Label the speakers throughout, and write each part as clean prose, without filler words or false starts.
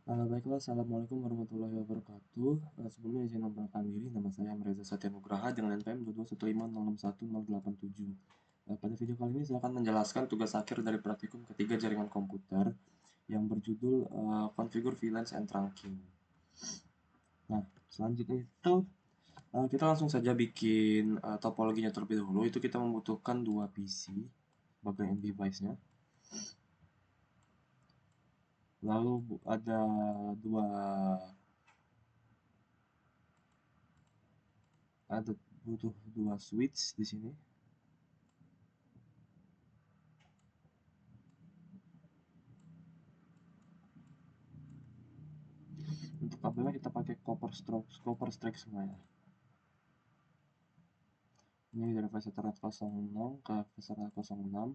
Speaker 1: Baiklah, Assalamualaikum warahmatullahi wabarakatuh. Sebelumnya izin memperkenalkan diri, nama saya Reza Satya Nugraha dengan NPM 22150610087. Pada video kali ini saya akan menjelaskan tugas akhir dari praktikum ketiga jaringan komputer yang berjudul Configure VLANs and Trunking. Nah, selanjutnya itu kita langsung saja bikin topologinya terlebih dahulu. Itu kita membutuhkan dua PC sebagai end device-nya. Lalu ada dua ada butuh dua switch di sini. Untuk kabelnya kita pakai copper strike semua ya. Ini dari fase Ethernet 06 ke fase Ethernet 06.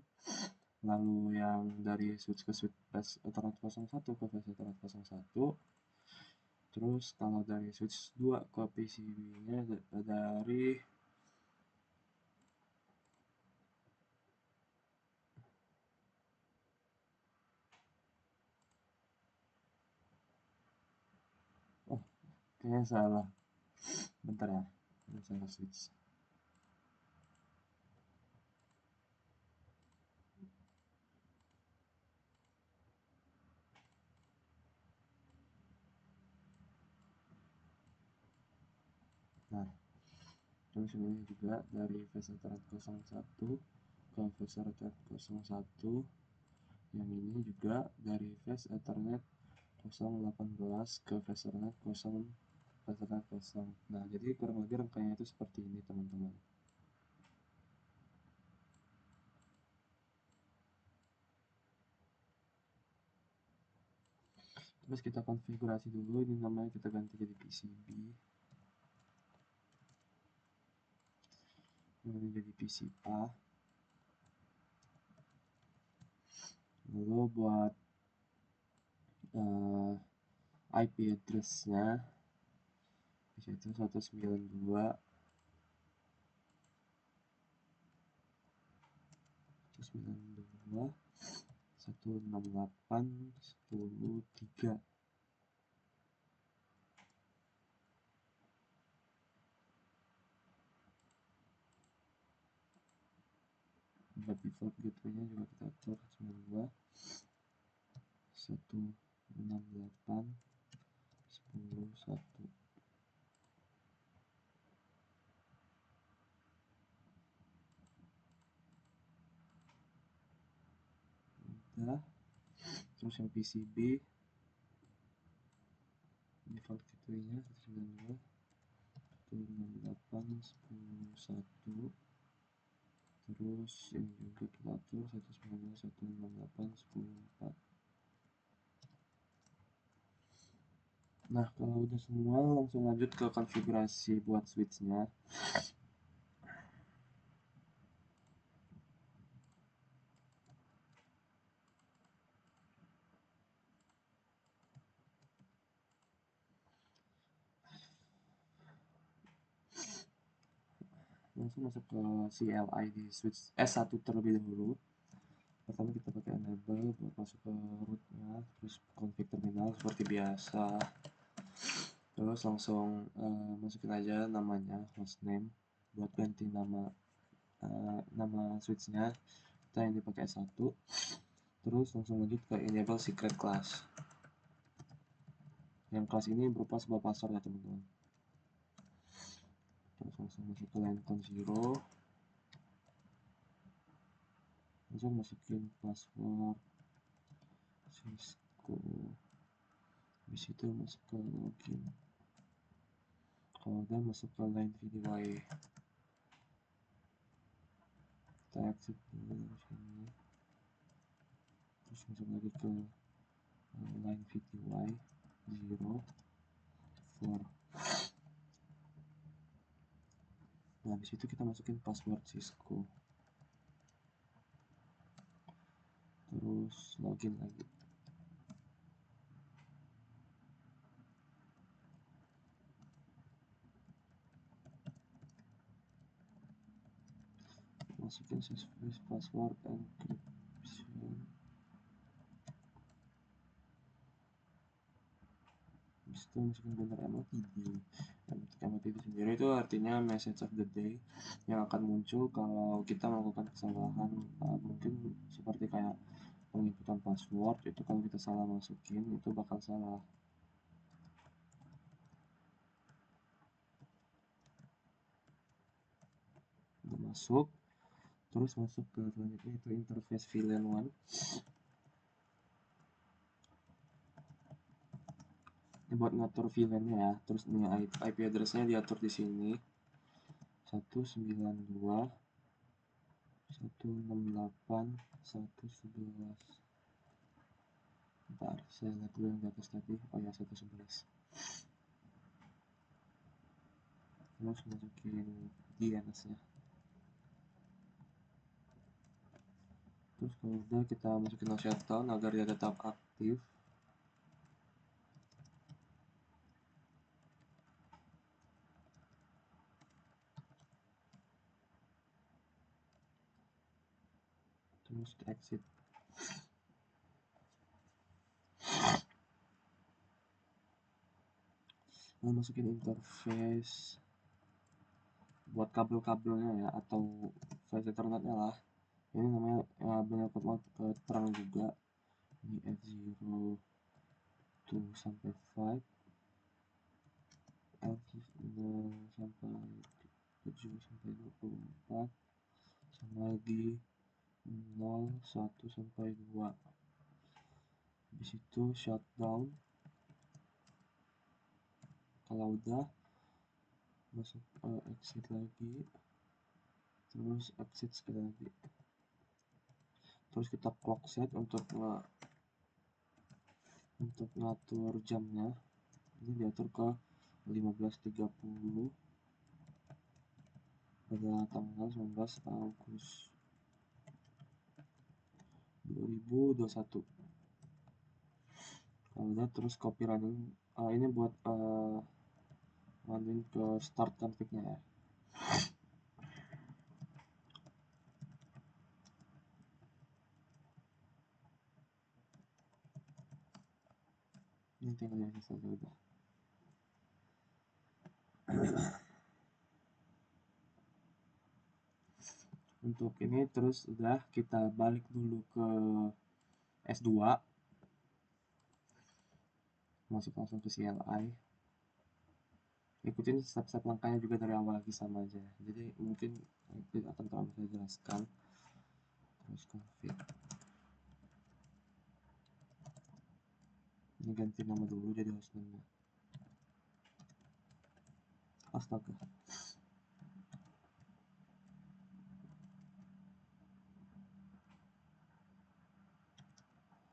Speaker 1: Lalu yang dari switch ke switch fase Ethernet 01 ke fase Ethernet 01. Terus kalau dari switch 2 ke PCB-nya dari oh, kayaknya salah. Bentar ya. Ini salah switch. Nah, terus ini juga dari fase Ethernet 01 ke fase Ethernet 01. Yang ini juga dari fase Ethernet 018 ke fase Ethernet 0. Nah, jadi kurang lebih rangkaiannya itu seperti ini, teman-teman. Terus kita konfigurasi dulu, ini namanya kita ganti jadi PCB. Ini jadi PCA. Lalu buat IP address-nya di situ 192 168 103. Buat default gateway-nya juga kita atur 92 168 101. Udah. Terus yang PCB default gateway-nya 192 168 101. Terus ini juga kita atur 192 168 104. Nah, kalau udah semua langsung lanjut ke konfigurasi buat switch-nya. Langsung masuk ke CLI di switch S1 terlebih dahulu. Pertama kita pakai enable buat masuk ke rootnya, terus config terminal seperti biasa. Terus langsung masukin aja namanya hostname buat ganti nama switchnya. Kita yang dipakai S1. Terus langsung lanjut ke enable secret class. Yang kelas ini berupa sebuah password ya teman-teman. Terus langsung masuk ke line count 0. Langsung masukin password Cisco. Habis itu masuk ke login. Kalau udah masuk ke line VDY, kita exit dulu dari sini. Terus masuk lagi ke line VDY 0 4. Nah, habis itu kita masukin password Cisco. Terus login lagi. Masukin success password encryption. Habis itu masukin banner MOTD. MOTD sendiri itu artinya message of the day yang akan muncul kalau kita melakukan kesalahan, mungkin seperti kayak penginputan password. Itu kalau kita salah masukin itu bakal salah. Udah masuk, terus masuk ke selanjutnya itu interface VLAN 1. Ini buat ngatur VLAN-nya ya. Terus ini IP address-nya diatur di sini. 192.168.111. Bentar, saya lihat dulu yang di atas tadi. Oh ya, 111. Terus masukin DNS-nya. Terus kalau udah, kita masukin no shutdown agar dia tetap aktif. Terus exit. Lalu masukin interface buat kabel-kabelnya ya, atau flash ethernetnya lah. Ini namanya banyak terang juga. Ini F0 2 sampai 5, F0 sampai 7 sampai 24, sama lagi 0 1 sampai 2. Habis itu shutdown. Kalau udah, masuk exit lagi, terus exit sekali lagi. Terus kita clock set untuk ngatur jamnya. Ini diatur ke 15.30 pada tanggal 19 Agustus 2021. Kalau udah, terus copy running. Ini buat running ke start config-nya ya. Ini tinggal yang saja udah. Untuk ini terus udah, kita balik dulu ke S2, masuk langsung ke CLI. Ikutin step-step langkahnya juga dari awal lagi, sama aja. Jadi mungkin itu akan terlalu saya jelaskan. Terus config. Ini ganti nama dulu jadi hostname-nya. Astaga.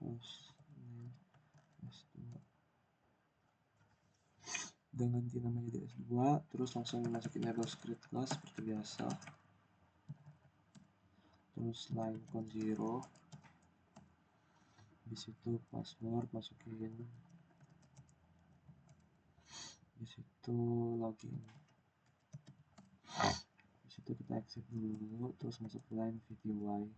Speaker 1: Hostname S2. Udah ganti nama jadi S2, terus langsung masukin error script class seperti biasa. Terus line con 0. Di situ password masukin. Di situ login. Di situ kita exit dulu, terus masuk line VTY.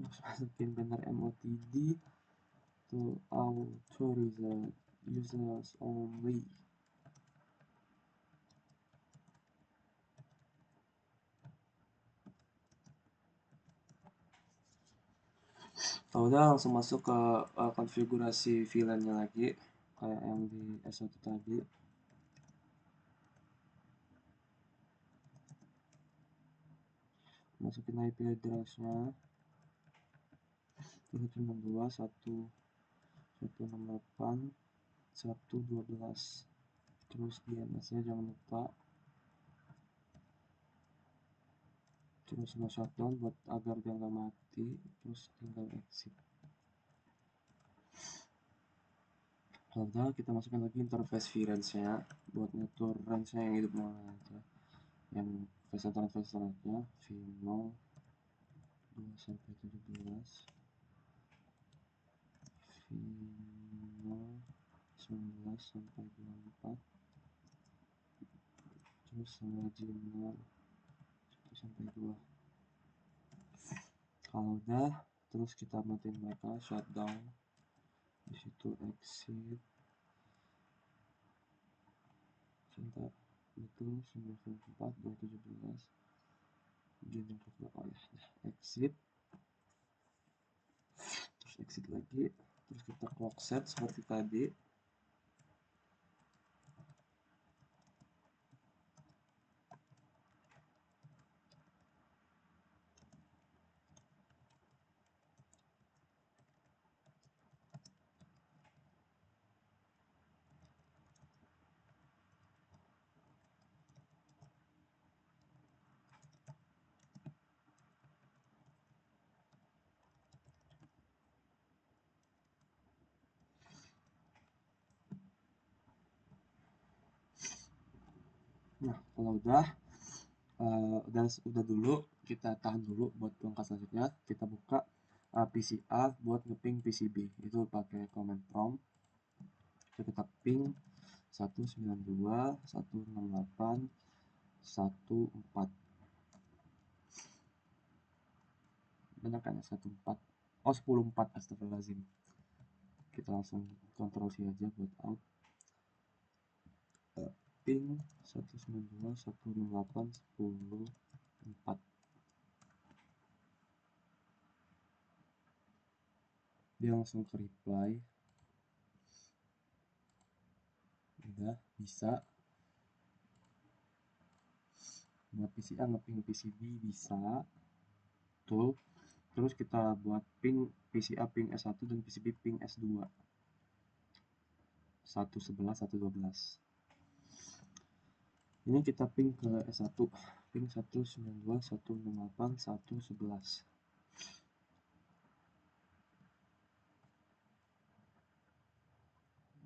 Speaker 1: Terus masukin banner MOTD to authorize users only. Kalau udah, langsung masuk ke konfigurasi VLAN-nya lagi kayak yang di S1 tadi. Masukin IP address-nya 192.168.112. terus DNS nya jangan lupa, terus no shutdown buat agar dia nggak mati, terus tinggal exit. Kalau udah, kita masukkan lagi interface VRange nya buat ngatur range nya yang hidup mana aja, yang face-nya V0 2 sampai 17, V0 19 sampai 24, terus sama G0 1 sampai 2. Kalau udah, terus kita matiin mereka, shutdown, di situ exit, sebentar, betul 94 217 G0 oh ya, exit, terus exit lagi, terus kita clock set seperti tadi. Nah, kalau udah dulu, kita tahan dulu buat langkah selanjutnya. Kita buka PCA buat ngeping PCB, itu pakai command prompt. Kita ping 192.168.1.4, banyak kan ya, 1.4, oh 10.4, astagfirullahaladzim. Kita langsung Ctrl C aja buat out. Ping 192.168.10.4. Dia langsung ke reply, udah bisa. Buat PCA ngeping PCB bisa, tuh. Terus kita buat ping PCA ping S1 dan PCB ping S2 111 112. Ini kita ping ke S1, ping 192.168.1.11.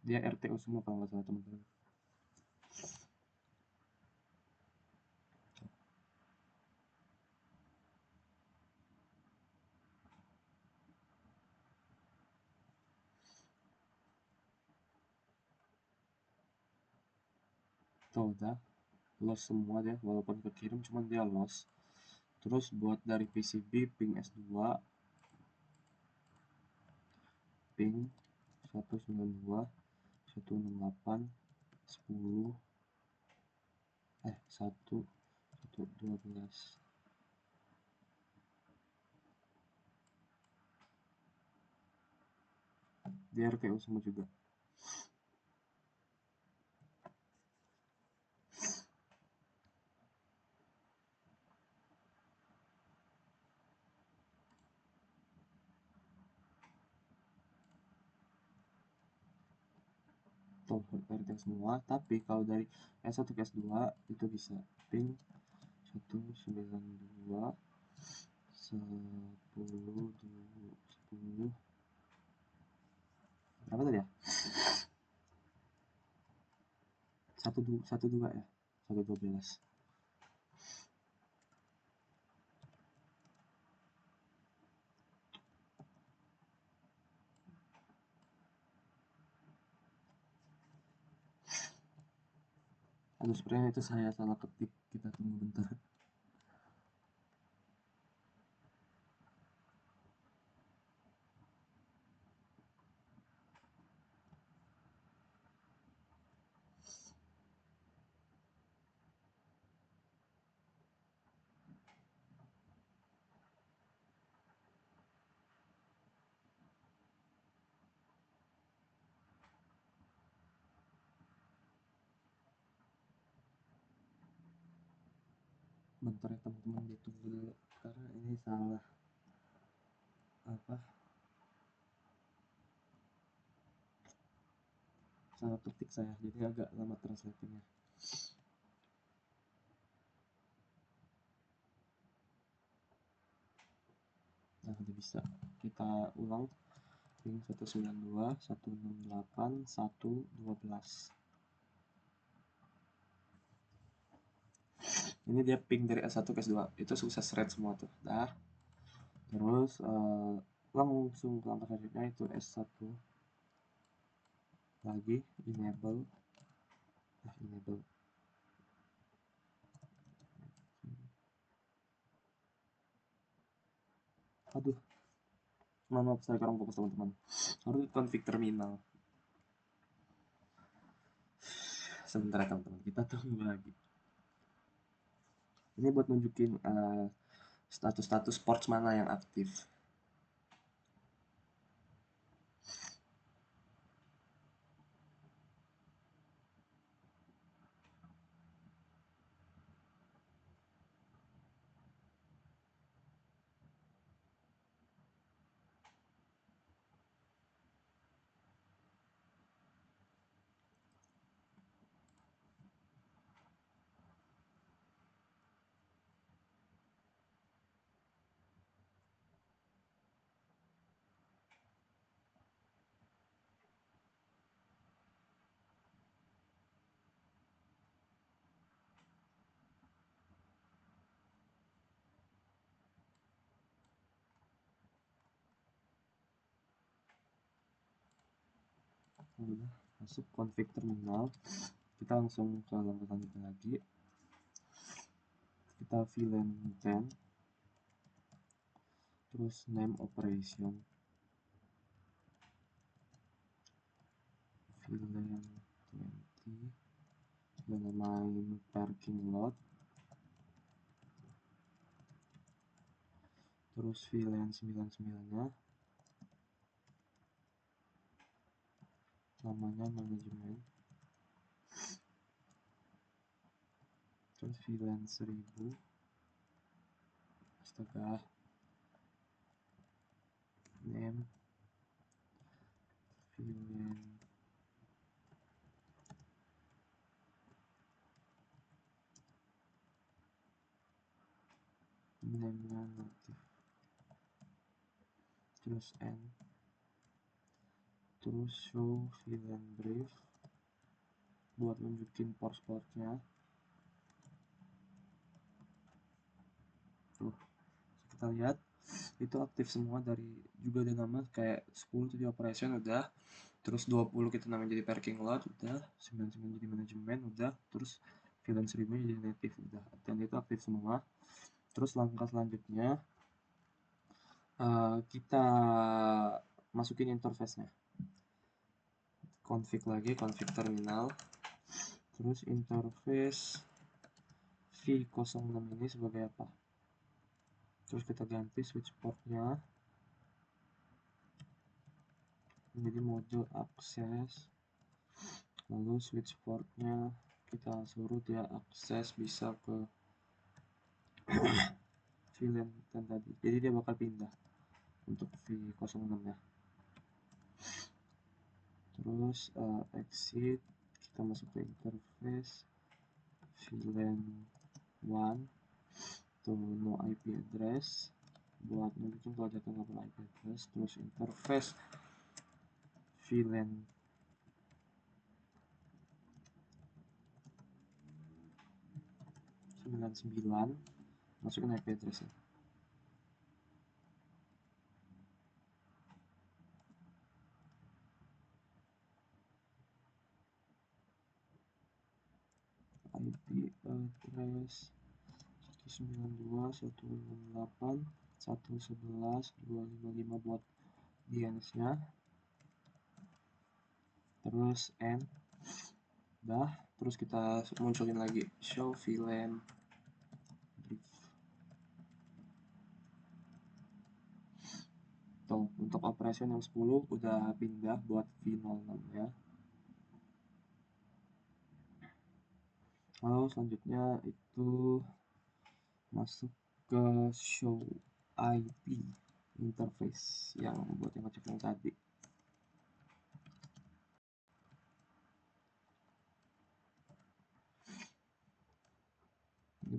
Speaker 1: Dia RTU semua kalau nggak salah teman-teman. Tuh udah loss semua deh, walaupun kekirim cuman dia loss. Terus buat dari PCB ping S2 ping 192.168.10 1.12. Dia RTU semua juga. Tuh RTU semua, tapi kalau dari S1 ke S2 itu bisa ping 192 10 10 berapa tadi ya, 12 ya, 112. Aduh, sebenarnya itu saya salah ketik, kita tunggu bentar. Bentar ya teman-teman, ditunggu dulu karena ini salah ketik saya, jadi agak lama translatingnya. Nah, udah bisa. Kita ulang. Ping 192, 168, 112. Ini dia ping dari S1 ke S2. Itu sukses rate semua tuh. Dah. Terus langsung ke langkah selanjutnya itu S1. Lagi enable. Enable. Aduh. Maaf, saya kurang fokus teman-teman. Harus config terminal. Sebentar ya teman-teman, kita tunggu lagi. Ini buat nunjukin status-status ports mana yang aktif. Udah masuk config terminal, kita langsung ke langkah selanjutnya lagi. Kita VLAN 10, terus name operation, VLAN 20, dan namain parking lot, terus VLAN 99 nya namanya manajemen, terus VLAN 1000, astaga, name VLAN name-nya native, terus n, terus show VLAN brief buat nunjukin port-portnya. Tuh, kita lihat itu aktif semua, dari juga ada nama kayak 10 itu di operation udah, terus 20 kita namain jadi parking lot udah, 99 jadi manajemen udah, terus VLAN 1000 jadi native udah, dan itu aktif semua. Terus langkah selanjutnya kita masukin interface-nya, config lagi, config terminal, terus interface V06 ini sebagai apa, terus kita ganti switch portnya menjadi mode akses, lalu switch portnya kita suruh dia akses bisa ke VLAN 10 tadi, jadi dia bakal pindah untuk V06 nya. Terus exit, kita masuk ke interface VLAN 1 to no IP address buat nunjukin kalau jatuh nggak punya IP address. Terus interface VLAN 99, masukin IP address-nya. IP address 192.168.111.255 buat DNS-nya. Terus N, dah. Terus kita munculin lagi show VLAN brief. Tuh, untuk operation yang 10 udah pindah buat V06 ya. Lalu selanjutnya itu masuk ke show IP interface yang buat yang ngecek yang tadi.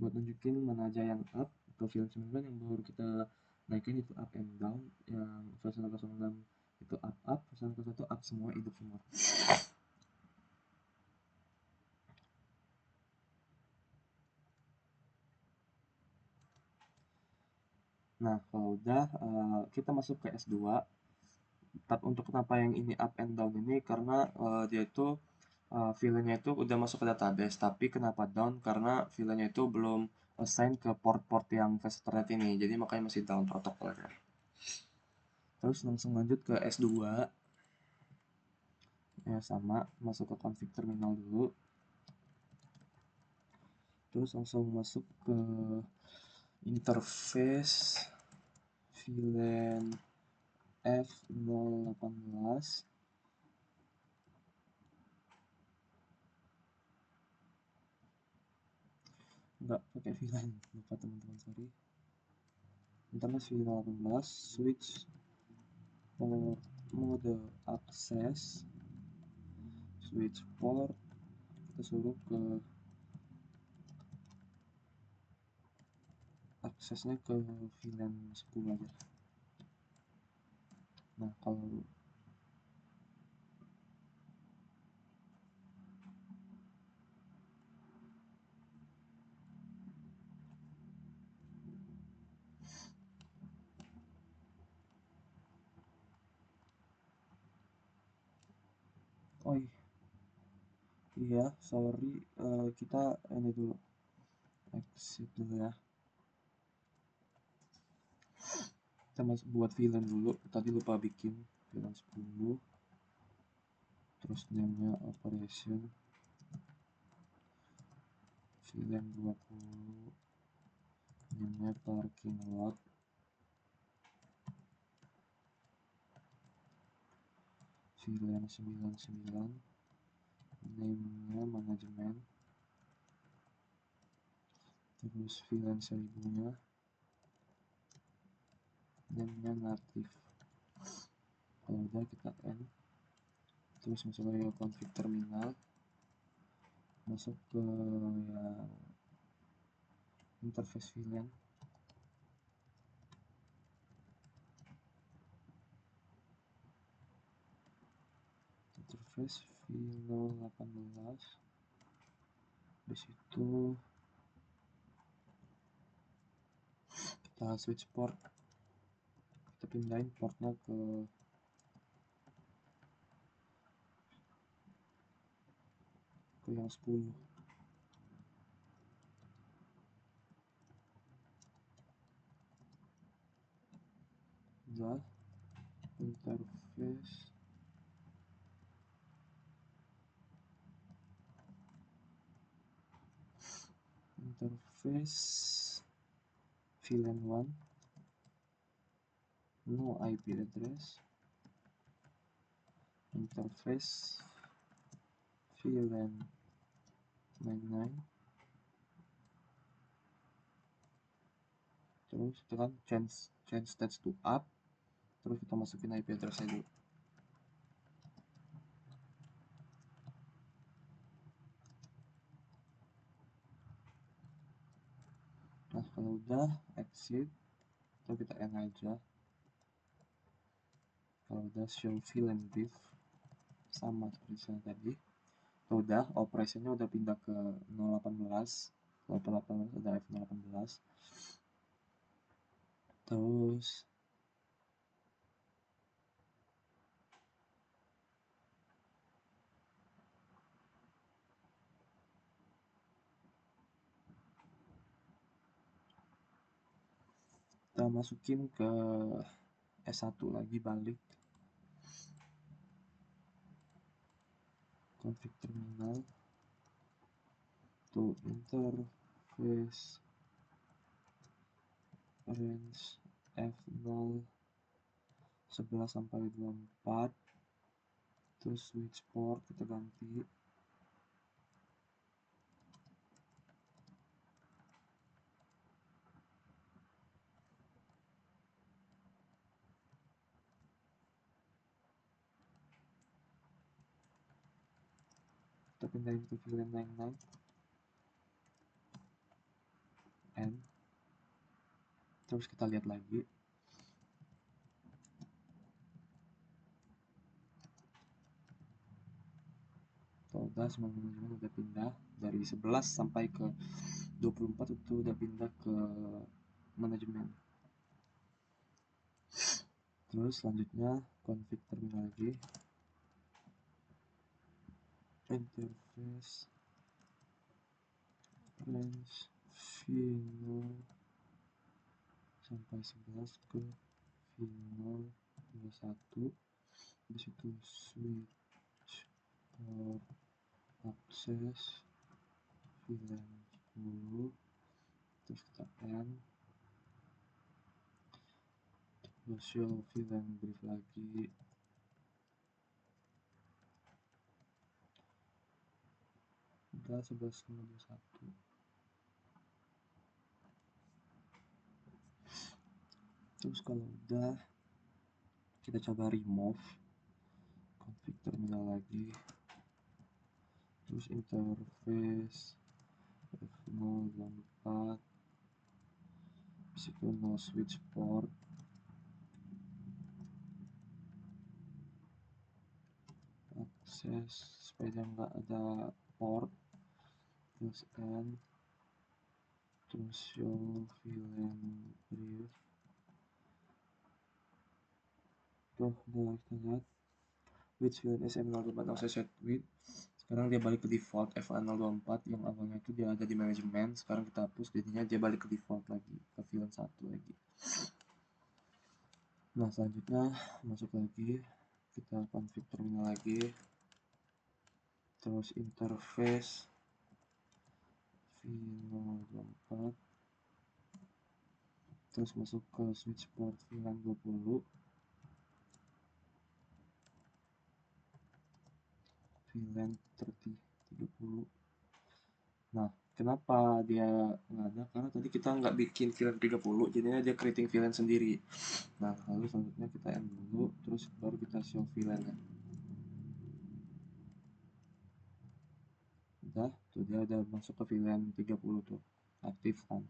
Speaker 1: buat nunjukin mana aja yang up atau VLAN 9 yang baru kita naikin itu up and down, yang versi 06 itu up, versi 01 up semua, hidup semua. Nah kalau udah kita masuk ke S2. Tapi untuk kenapa yang ini up and down ini karena dia itu VLAN-nya itu udah masuk ke database, tapi kenapa down karena VLAN-nya itu belum assign ke port-port yang fast Ethernet ini, jadi makanya masih down protokolnya. Terus langsung lanjut ke S2. Ya sama, masuk ke config terminal dulu. Terus langsung masuk ke interface VLAN F018. Enggak pakai VLAN, lupa teman-teman, sorry. Interface V018 switch mode akses, switch port, kita suruh ke aksesnya ke VLAN 10 aja. Nah kalau iya sorry, kita ini dulu exit dulu ya. Kita masuk buat VLAN dulu, tadi lupa bikin VLAN 10, terus name-nya operation VLAN 20, name-nya parking lot, VLAN 99, name-nya manajemen, terus VLAN 1000-nya name-nya native. Kalau udah kita end, terus masuk ke config terminal, masuk ke yang interface VLAN, interface V018. Di situ kita switch port, kita pindahin portnya ke yang 10. Udah, interface VLAN 1, no IP address, interface VLAN 99, terus tekan change stage to up, terus kita masukin IP address-nya dulu. Nah kalau udah exit, atau kita end aja. Kalau udah show VLAN div sama seperti yang tadi. Kalau udah operationnya udah pindah ke 018, 018 ada F018. Terus kita masukin ke S1 lagi, balik config terminal to interface range F0 11 sampai 24, terus switch port kita ganti kita pindahin ke VLAN 99. N, terus kita lihat lagi. Udah semua manajemen udah pindah dari 11 sampai ke 24 itu udah pindah ke manajemen. Terus selanjutnya config terminal lagi, interface range v0 sampai 11 ke v021, disitu switch port access VLAN 10, terus kita N, terus show VLAN brief lagi, udah 11.21. Terus kalau udah kita coba remove config terminal lagi, terus interface F024, disitu no switch port, akses supaya dia nggak ada port, terus N, terus show VLAN brief. Tuh udah kita lihat with VLAN SM024 no set with. Sekarang dia balik ke default FA024 yang awalnya itu dia ada di manajemen, sekarang kita hapus, jadinya dia balik ke default lagi, ke VLAN 1 lagi. Nah selanjutnya masuk lagi, kita config terminal lagi, terus interface v024, terus masuk ke switch port VLAN 20, VLAN 30. Nah kenapa dia nggak ada, karena tadi kita nggak bikin VLAN 30, jadinya dia creating VLAN sendiri. Nah lalu selanjutnya kita end dulu, terus baru kita show VLAN nya. Udah tuh dia udah masuk ke VLAN 30 tuh, aktif kan.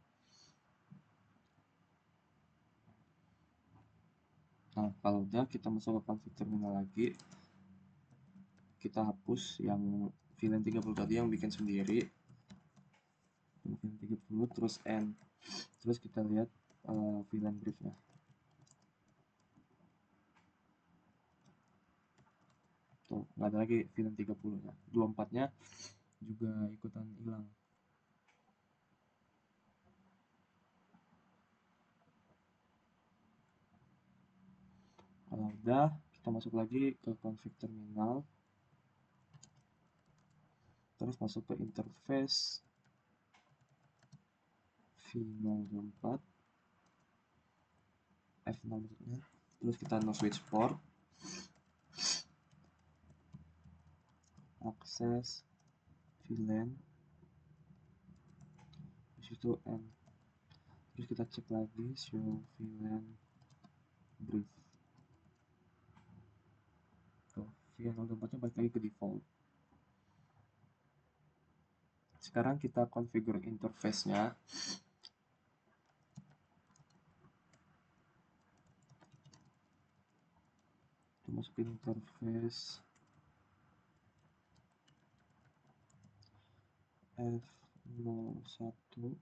Speaker 1: Nah kalau udah kita masuk ke config terminal lagi, kita hapus yang VLAN 30 tadi yang bikin sendiri, VLAN 30, terus N, terus kita lihat VLAN briefnya. Tuh nggak ada lagi VLAN 30 nya, 24 nya juga ikutan hilang. Kalau udah kita masuk lagi ke config terminal, terus masuk ke interface v024 F0 maksudnya, terus kita no switch port, akses VLAN, disitu N, terus kita cek lagi show VLAN brief. Tuh v024 nya balik lagi ke default. Sekarang kita configure interface nya. Kita masukin interface F01,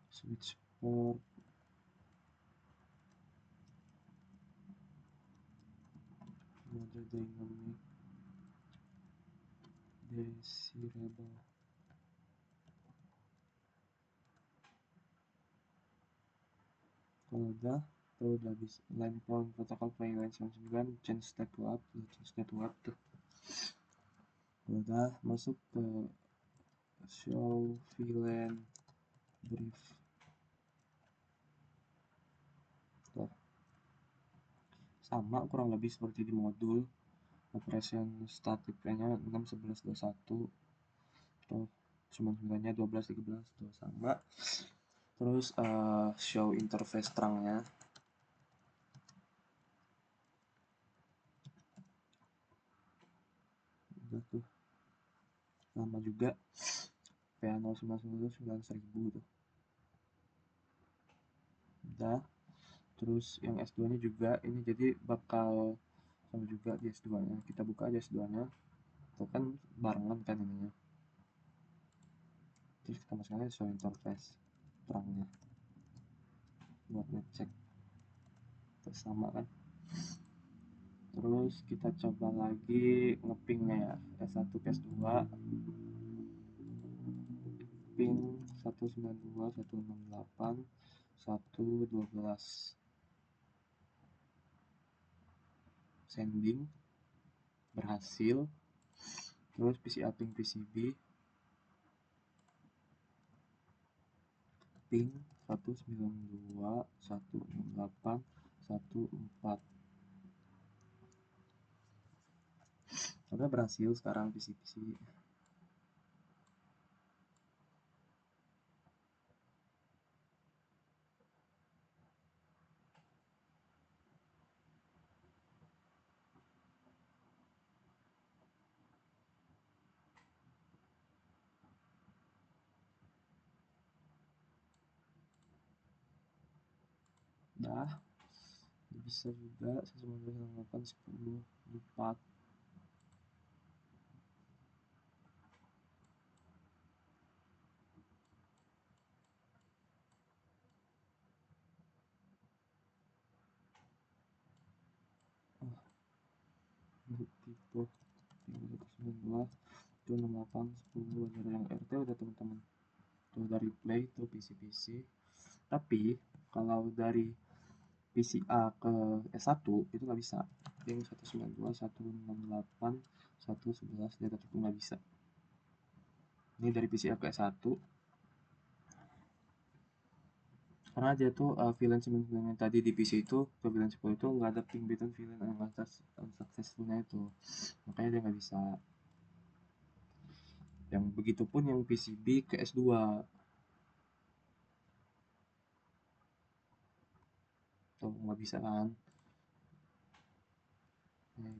Speaker 1: switch port, mode dynamic desirable. Kalau udah bisa line point protocol play line 99, change state to up, change state to up tuh. Kalau udah masuk ke show VLAN brief. Tuh sama kurang lebih seperti di modul, operation static nya 6.11.21, tuh 99 nya 12.13 tuh sama. Terus show interface terangnya, udah tuh sama juga PA099 9000 tuh. Udah. Terus yang S2 nya juga ini jadi bakal sama juga di S2 nya, kita buka aja S2 nya itu kan barengan kan ininya. Terus kita masukkan aja show interface terangnya buat ngecek terus sama kan. Terus kita coba lagi ngepingnya ya, S1 ke S2 ping 192.168.1.12 sending berhasil. Terus PCA ping PCB ping 192.168.1.4 udah berhasil sekarang PC-PC. Dah bisa juga 198.10.4 tipe 192 itu 68 10 ada yang RT udah teman-teman tuh dari play tuh PC-PC. Tapi kalau dari PCA ke S1 itu nggak bisa, yang 192.168.1.11 dia tetap nggak bisa. Ini dari PCA ke S1 karena dia tuh VLAN 9 yang tadi di PC itu ke VLAN 10 itu nggak ada ping between VLAN yang unsuccessfulnya itu, makanya dia nggak bisa. Yang begitupun yang PCB ke S2 tuh nggak bisa kan.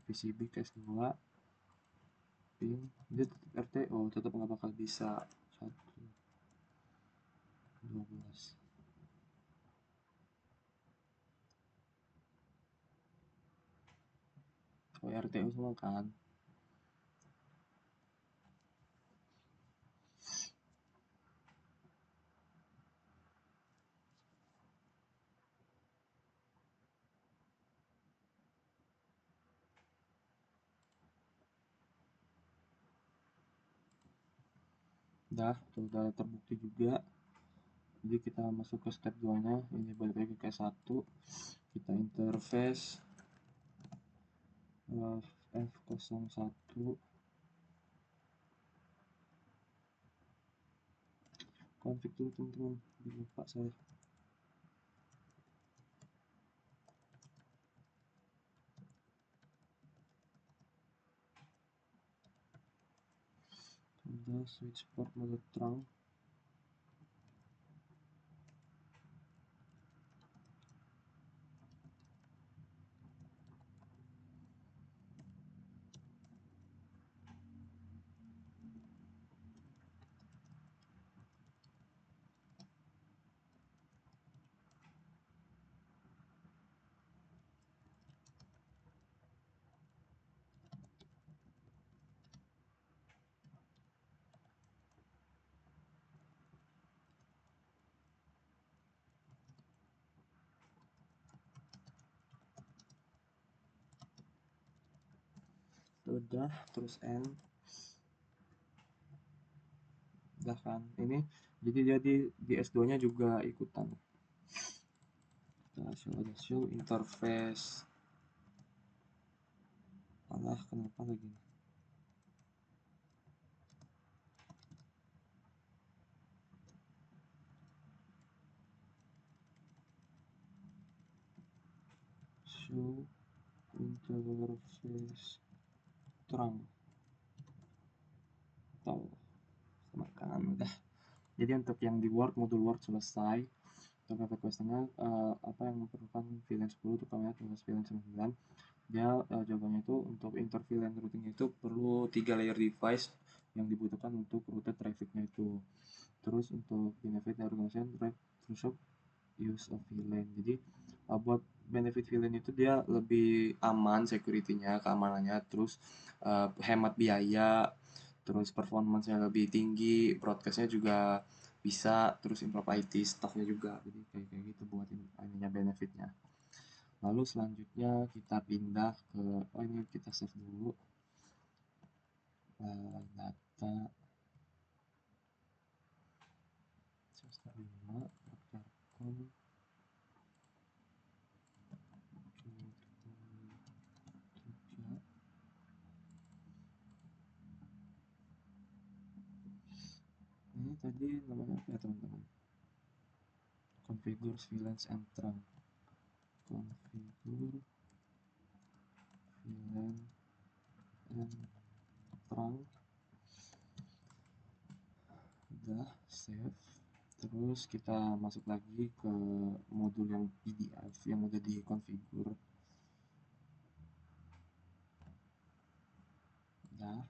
Speaker 1: PCB ke S2 ping dia RTO tetap nggak bakal bisa 1.12. Oh RTO semua kan. Udah terbukti juga. Jadi kita masuk ke step 2 nya, ini balik lagi ke S1, kita interface F01 config dulu teman-teman, lupa saya. Udah switch port mode terang. Udah, terus end. Udah kan, ini jadi di S2 nya juga ikutan. Kita ada show interface. Alah, kenapa lagi? Show interface terang atau makan udah. Jadi untuk yang di Word, modul Word selesai. Untuk request-nya apa yang memerlukan VLAN 10 itu kami tulis VLAN 9. Dia jawabannya itu untuk inter VLAN routing itu perlu 3 layer device yang dibutuhkan untuk rute trafficnya itu. Terus untuk benefit organization drive through use of VLAN. Jadi buat benefit VLAN itu dia lebih aman security-nya, keamanannya, terus hemat biaya, terus performance-nya lebih tinggi, broadcast-nya juga bisa, terus improve IT stuff-nya juga. Jadi kayak gitu buat ininya benefitnya. Lalu selanjutnya kita pindah ke ini kita save dulu data semester 5 Telkom ini tadi namanya apa ya teman-teman? Configure VLANs and trunk. Configure VLAN and trunk. Udah save. Terus kita masuk lagi ke modul yang PDF yang udah dikonfigur. Udah.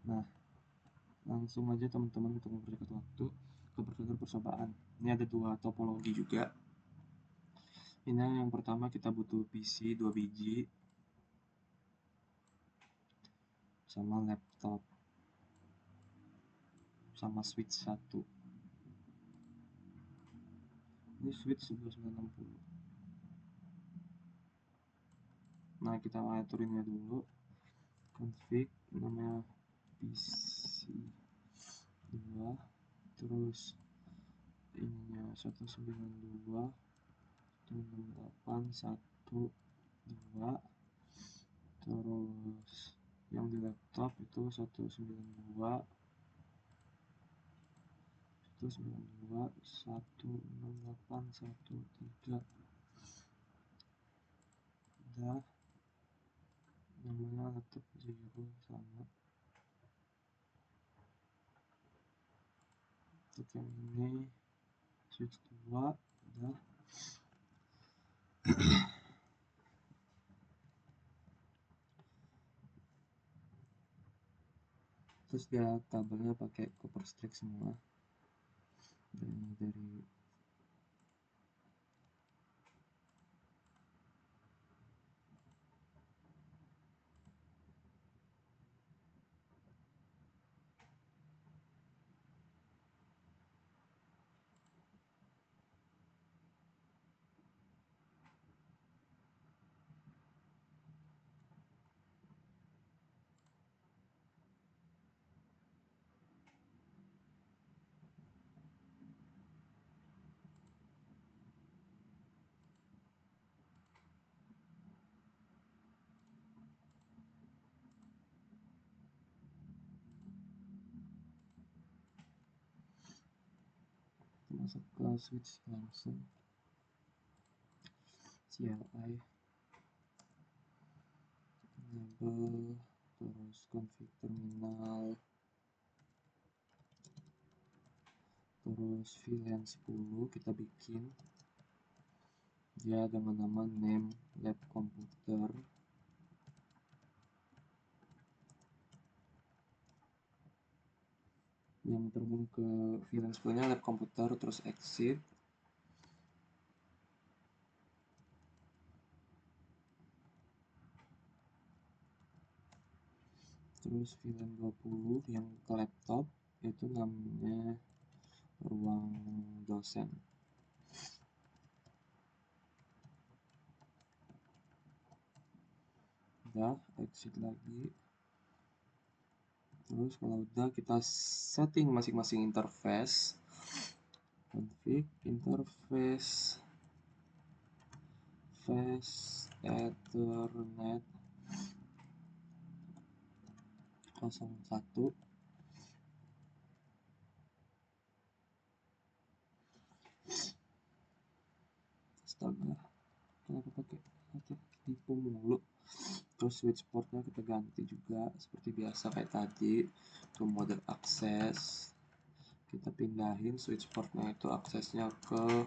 Speaker 1: Nah, langsung aja teman-teman untuk mempercepat waktu ke prosedur percobaan. Ini ada dua topologi juga. Ini yang pertama kita butuh PC 2 biji sama laptop sama switch 1. Ini switch 11960. Nah, kita aturinnya dulu. Config namanya PC 2, terus ininya 192 168 12, terus yang di laptop itu 192 192 168 13. Udah, namanya laptop 0 sama. Untuk yang ini switch 2 udah. Terus dia kabelnya pakai copper strip semua dari masuk ke switch langsung CLI enable, terus config terminal, terus VLAN 10 kita bikin dia dengan nama name lab computer. Yang terhubung ke VLAN 10 nya lab computer, terus exit. Terus VLAN 20 yang ke laptop itu namanya ruang dosen. Udah, exit lagi. Terus kalau udah kita setting masing-masing interface. Config interface Ethernet 01. Astaga, kenapa pakai tipe mulu. Terus switch portnya kita ganti juga seperti biasa kayak tadi, ke mode akses. Kita pindahin switch portnya itu aksesnya ke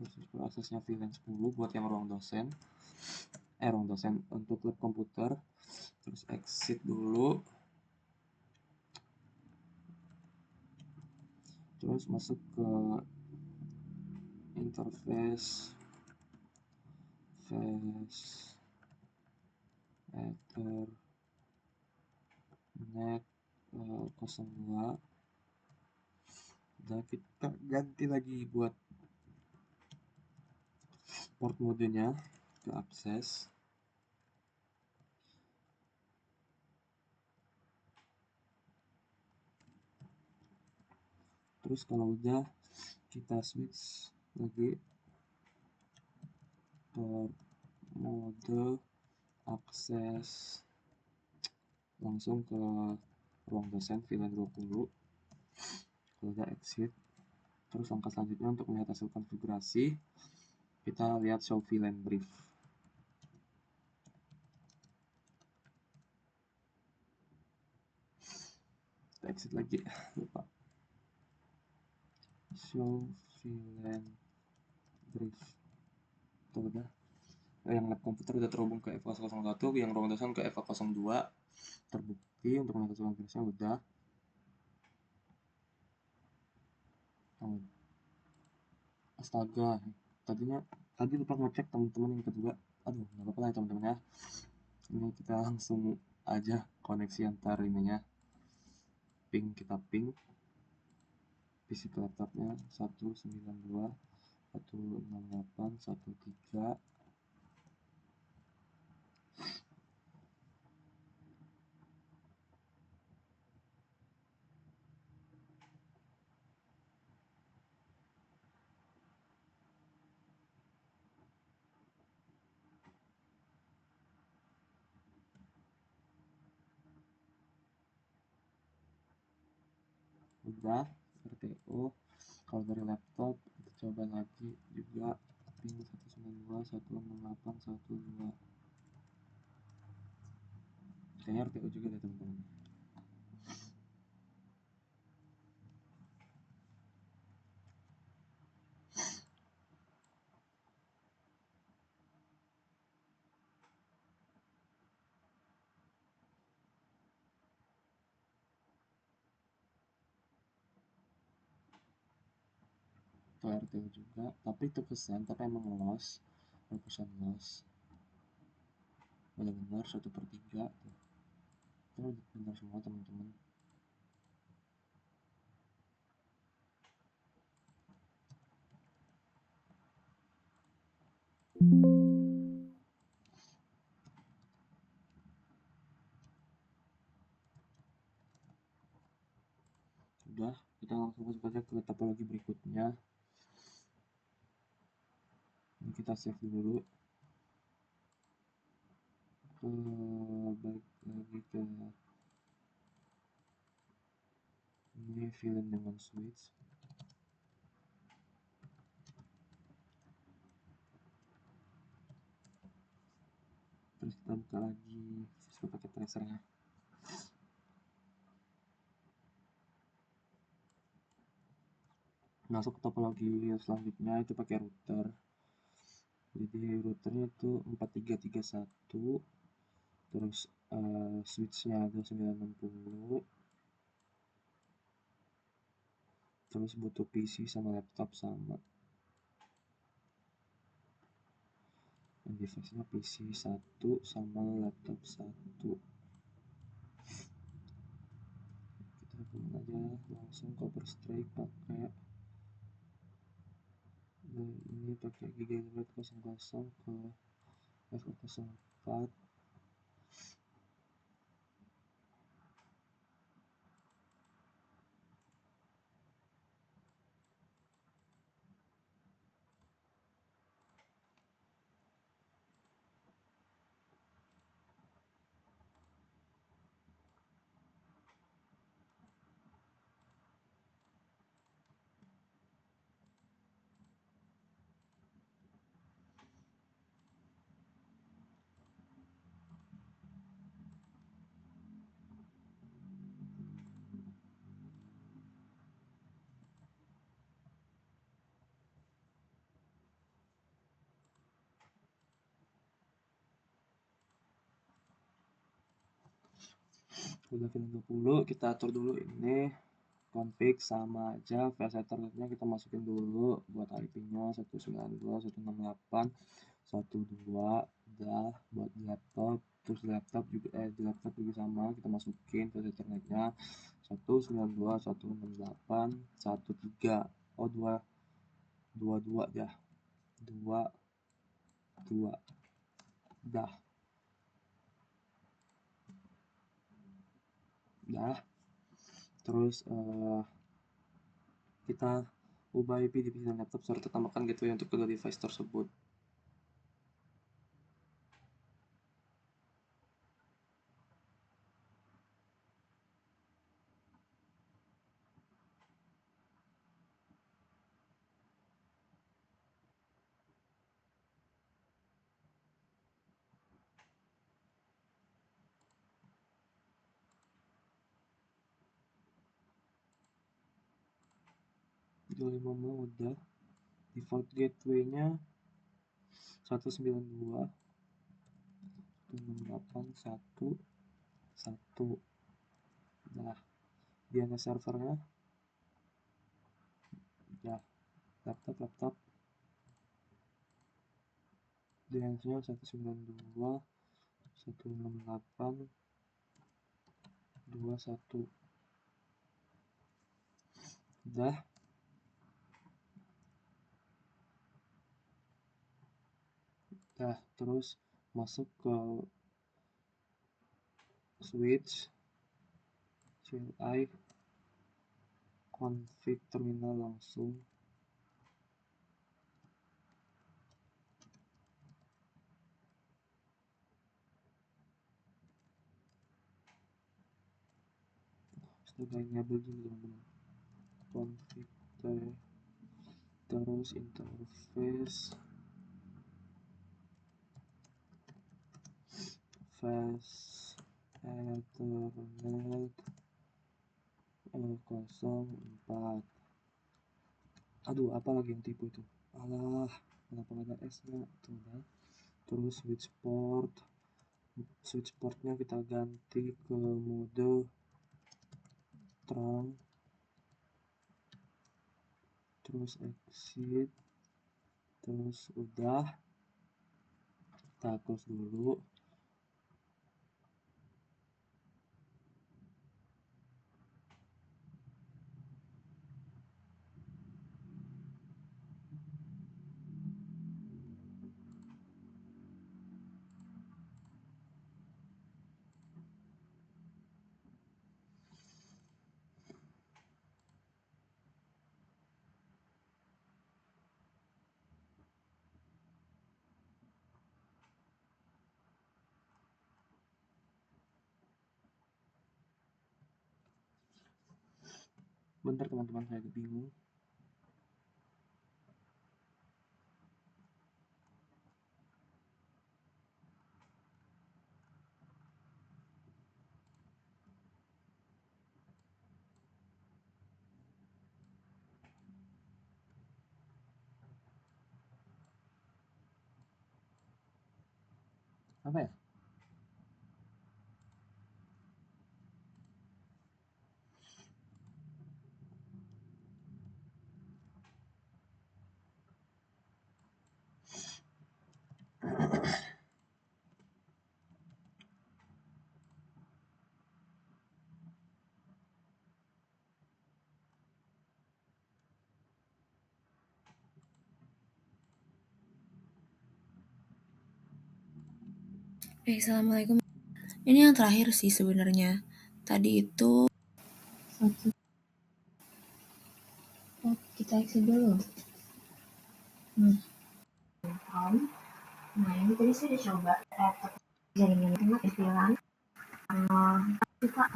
Speaker 1: terus aksesnya VLAN 10 buat yang ruang dosen, untuk lab komputer. Terus exit dulu, terus masuk ke interface Ethernet 02. Dan kita ganti lagi buat port modenya ke akses. Terus kalau udah, kita switch lagi port mode akses langsung ke ruang dosen VLAN 20. Kalau udah exit, terus langkah selanjutnya untuk melihat hasil konfigurasi, kita lihat show VLAN brief. Kita exit lagi, lupa. Show VLAN brief. Tuh udah. Yang lab komputer udah terhubung ke FK01, yang ruang dosen ke FK02. Terbukti untuk melihat hasil konfigurasinya udah. Astaga, tadi lupa ngecek teman-teman yang kedua. Aduh, nggak apa-apa lah ya teman-teman ya. Ini kita langsung aja koneksi antar ininya. Kita ping PC ke laptopnya 192.168.1.3. Udah RTO. Kalau dari laptop kita coba lagi juga ping 192.168.1.2. Kayaknya RTO juga deh teman-teman. Itu RTO juga, tapi itu pesan, tapi emang loss, persen loss. Benar-benar 1/3 tuh. Itu benar semua teman-teman. Udah, kita langsung masuk aja ke topologi berikutnya. Ini kita save dulu. Balik lagi ke ini VLAN dengan switch. Terus kita buka lagi Cisco paket tracernya. Masuk ke topologi selanjutnya itu pakai router. Jadi routernya itu 4331, terus switchnya ada 960, terus butuh PC sama laptop sama. Device-nya PC 1 sama laptop 1. Kita hubungin aja langsung copper strike pakai ini pakai Gigabyte 00 ke FK04. udah Windows 20, kita atur dulu ini config sama aja. File ethernet-nya kita masukin dulu buat IP-nya 192.168.1.2. Udah buat di laptop, terus di laptop juga sama, kita masukin file ethernet-nya 192.168.1.3. Oh, 222 ya, 22. Dah. Terus kita ubah IP di PC dan laptop serta tambahkan gateway untuk kedua device tersebut. mau udah, default gateway-nya 192.168.1.1. Nah, DNS servernya udah, laptop DNS-nya 192.168.21. Udah. Terus masuk ke switch CLI config terminal langsung. Sudah enable dulu teman-teman. Config terus interface fast ethernet 04. Aduh, apa lagi yang tipe itu? Alah, kenapa nggak ada S-nya? Tuh, kan. Terus switch portnya kita ganti ke mode terang. Terus exit. Terus udah. Kita close dulu. Bentar teman-teman, saya bingung. Apa ya?
Speaker 2: Assalamualaikum. Ini yang terakhir sih sebenarnya. Tadi itu kita isi dulu. Nah, ini tadi saya udah coba jaringan internet istilah kita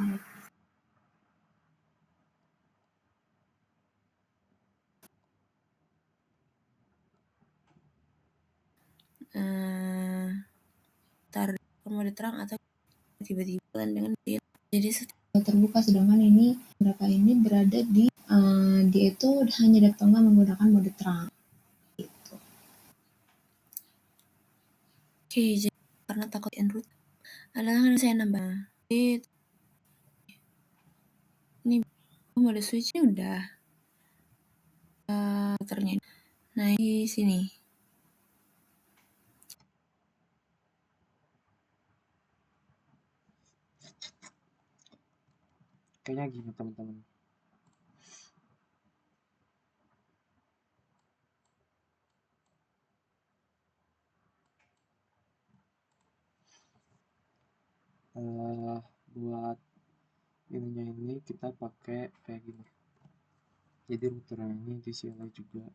Speaker 2: taruh mode terang atau tiba-tiba dengan dia. Jadi terbuka, sedangkan ini berapa ini berada di dia itu hanya datangnya menggunakan mode terang. Gitu. Oke, jadi karena takut enroute adalah saya nambah mode switch ini udah routernya. Nah, di sini.
Speaker 1: Kayaknya gini teman-teman. Buat ininya ini kita pakai kayak gini. Jadi routernya ini di CLI juga.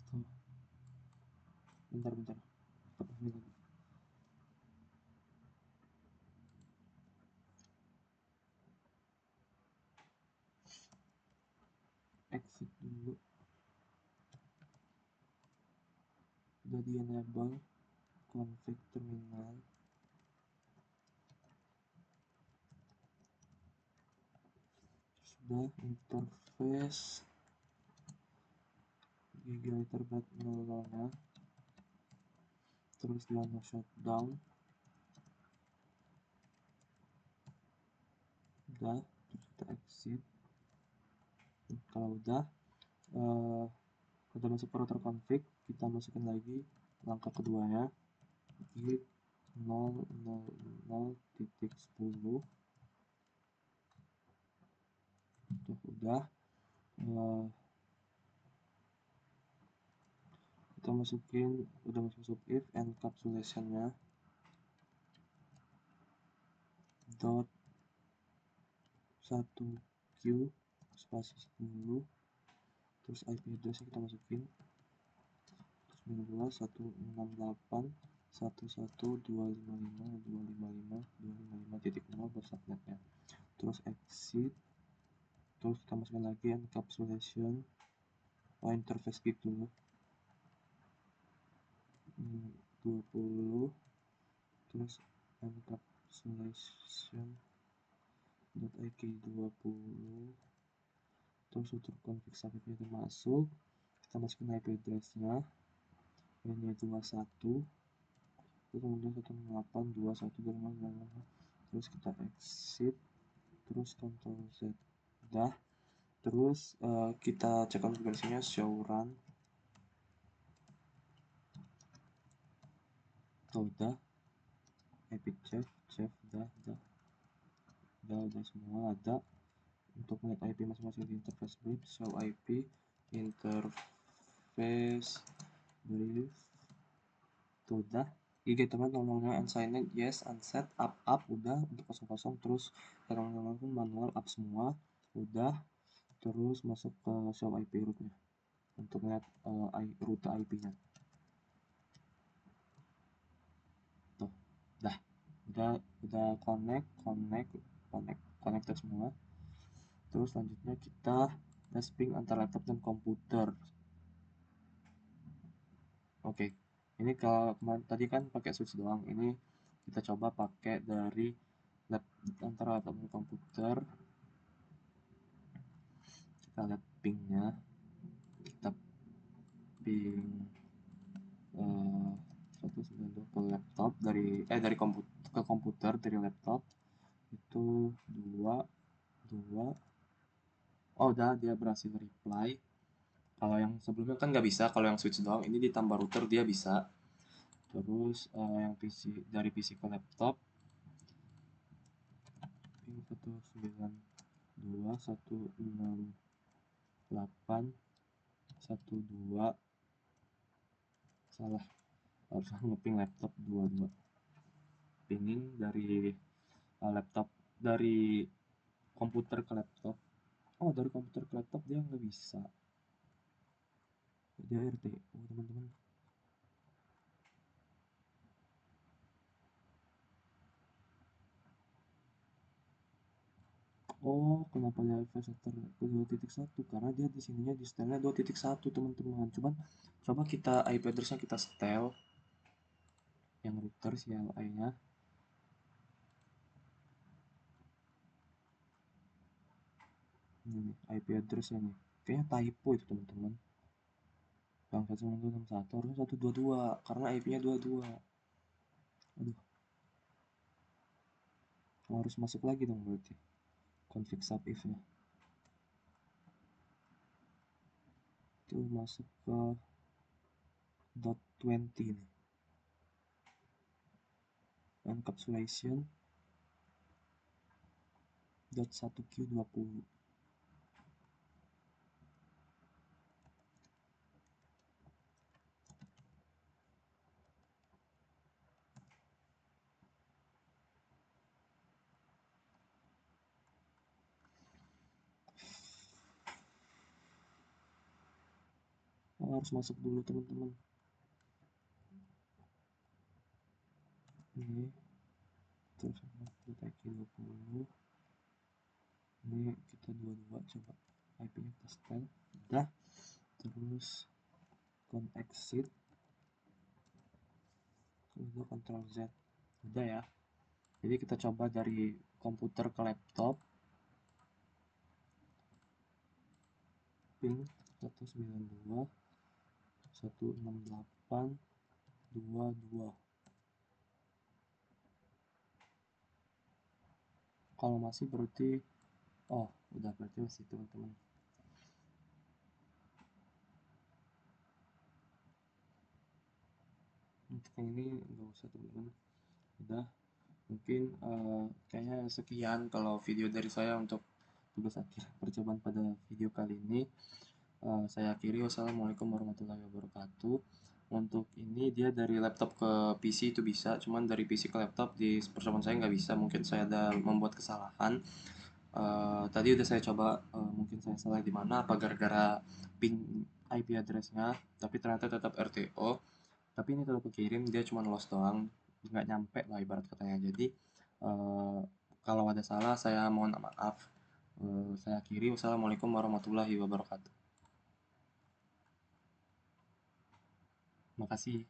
Speaker 1: Tuh. Bentar. Exit dulu. Udah di enable config terminal. Sudah interface gigabyte bat 0 nya, terus di shutdown. Udah, terus kita exit. Kalau udah masuk ke router config, kita masukin lagi langkah keduanya, git 0.0.10. Tuh udah. Kita udah masuk if encapsulation-nya dot 1q spasi 10, terus IP address kita masukin, terus 192.168.11255.255.255.0 buat subnetnya, terus exit, terus kita masukin lagi encapsulation interface gitu 20, terus encapsulation .ik 20, terus untuk config subnetnya itu masuk, kita masukin IP address-nya ini 21, kemudian 168.212.5.5, terus kita exit, terus Ctrl Z. Udah, terus kita cek konfigurasinya, show run. Tuh udah, IP chef udah semua ada. Untuk melihat IP masing-masing di interface brief, show IP interface brief. Tuh udah. IG teman nya unsigned yes, unset up udah untuk 00, terus teman-teman pun manual up semua udah. Terus masuk ke show IP rootnya untuk lihat rute IP-nya. Tuh udah connected semua. Terus selanjutnya kita tes ping antara laptop dan komputer. Oke, ini kalau tadi kan pakai switch doang, ini kita coba pakai dari antara laptop dan komputer. Kita lihat pingnya, kita ping 192 ke laptop dari komputer dari laptop itu 2. Oh udah, dia berhasil reply. Kalau yang sebelumnya kan nggak bisa, kalau yang switch doang, ini ditambah router dia bisa. Terus yang PC dari PC ke laptop ping 192.168.112, salah, harus ngeping laptop 22, pingin dari laptop dari komputer ke laptop. Oh dari komputer ke laptop dia nggak bisa, dia RTU teman-teman. Oh kenapa dia Vector ke 2.1, karena dia di sininya di setelnya 2.1 teman-teman. Coba kita IP address-nya kita setel yang router CLI nya. Ini IP address-nya nih, kayaknya typo itu teman-teman. Bang 192.161 harusnya 122 karena IP-nya 22. Aduh, harus masuk lagi dong berarti config sub if-nya. Itu masuk ke .20 nih. Encapsulation .1Q20. Harus masuk dulu teman-teman. Ini terus kita Q20. Ini kita 22 coba IP-nya kita setel. Udah. Terus exit. Udah Ctrl Z. Udah ya. Jadi kita coba dari komputer ke laptop. Ping 192 168 22. Kalau masih berarti udah berarti masih teman-teman. Untuk yang ini nggak usah teman-teman. Udah mungkin kayaknya sekian kalau video dari saya untuk tugas akhir percobaan pada video kali ini. Saya akhiri. Wassalamualaikum warahmatullahi wabarakatuh. Untuk ini dia dari laptop ke PC itu bisa, cuman dari PC ke laptop di percobaan saya nggak bisa. Mungkin saya ada membuat kesalahan. Tadi udah saya coba, mungkin saya salah di mana, apa gara-gara ping IP address-nya, tapi ternyata tetap RTO. Tapi ini tetap kekirim, dia cuma lost doang, nggak nyampe lah ibarat katanya. Jadi kalau ada salah saya mohon maaf. Saya akhiri. Wassalamualaikum warahmatullahi wabarakatuh. Makasih.